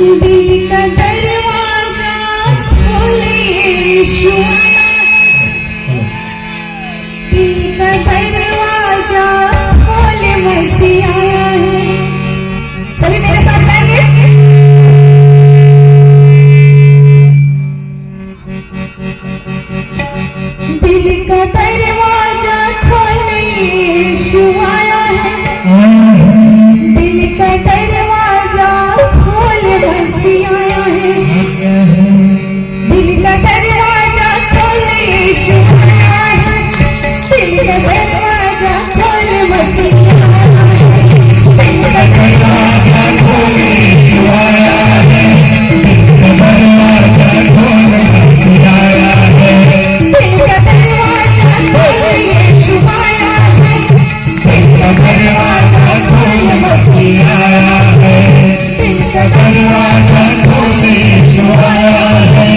दिल का दरवाजा खोले यीशु दिल का दरवाजा खोले मसीह आया है। सभी मेरे साथ गाएंगे। दिल का दरवाजा खोले यीशु आया है। दिल का दरवाजा खोले मसीह आया है। दिल का दरवाजा खोले यीशु आया है। दिल का दरवाजा खोले मसीह आया है। दिल का दरवाजा खोले यीशु आया है। दिल का दरवाजा खोले मसीह आया है। दिल का दरवाजा खोले यीशु आया है। दिल का दरवाजा खोले मसीह आया है। दिल का दरवाजा खोले यीशु आया है।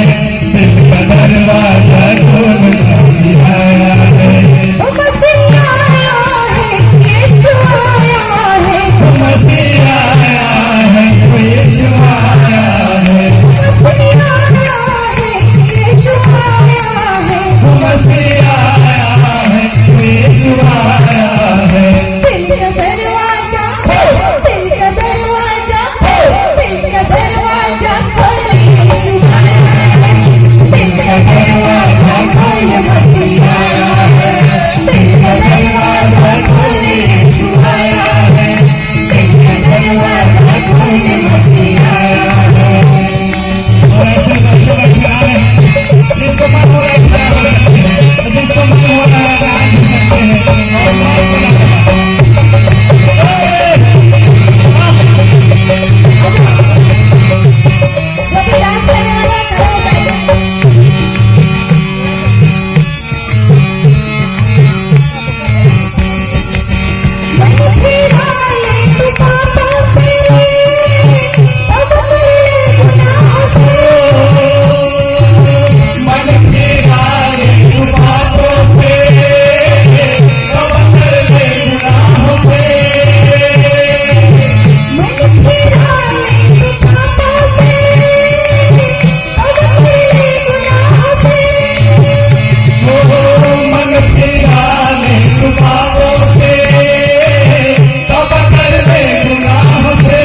दिल का दरवाजा खोले मसीह आया है। ओ मसीह आया है, यीशु आया है। ओ मसीह आया है, यीशु आया है। मसीह आया है, यीशु आया है। ओ मसीह आया है, यीशु आया है। दिल का दरवाजा दिल का दरवाजा दिल का दरवाजा खोले यीशु आया है। दिल का दरवाजा खोले मसीह आया है। दिल का दरवाजा खोले यीशु आया है। दिल का दरवाजा खोले मसीह आया है। और ऐसे बच्चों का खिला है जिसको मन हो रहा है खड़ा हो सकते हैं, जिसको मन हो रहा है डांस कर सकते हैं। और बहुत बड़ा जो भी डांस करने वाला खड़ा हो सकता है। मन फिरा ले तू पापा से, तब कर ले गुनाह से। मन फिरा ले तू पापों से, तब कर ले गुनाहों से। मन फिरा ले तू पापा से, तब कर ले गुनाह से। मन फिरा ले तू पापों से, तब कर ले गुनाहों से।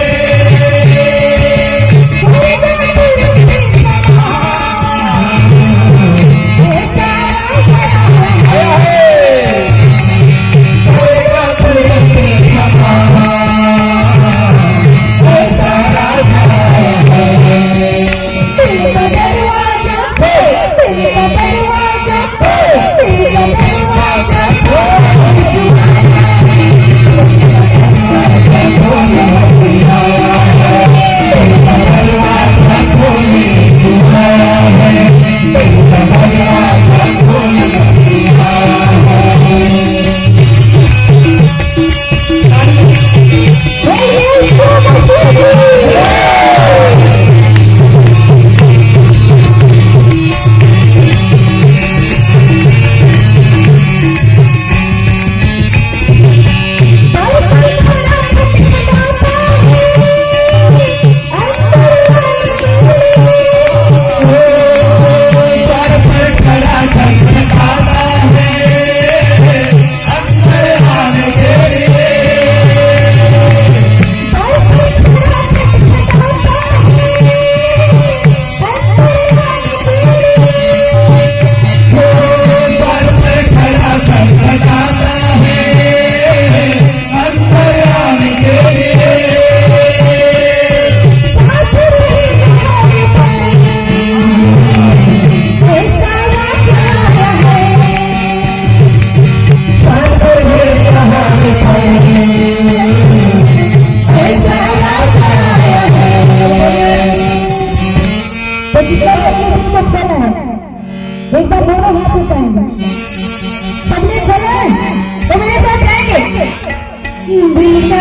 एक बार दोनों हाथ उठाएंगे, सबने खोला है तो मेरे साथ जाएंगे। दिल का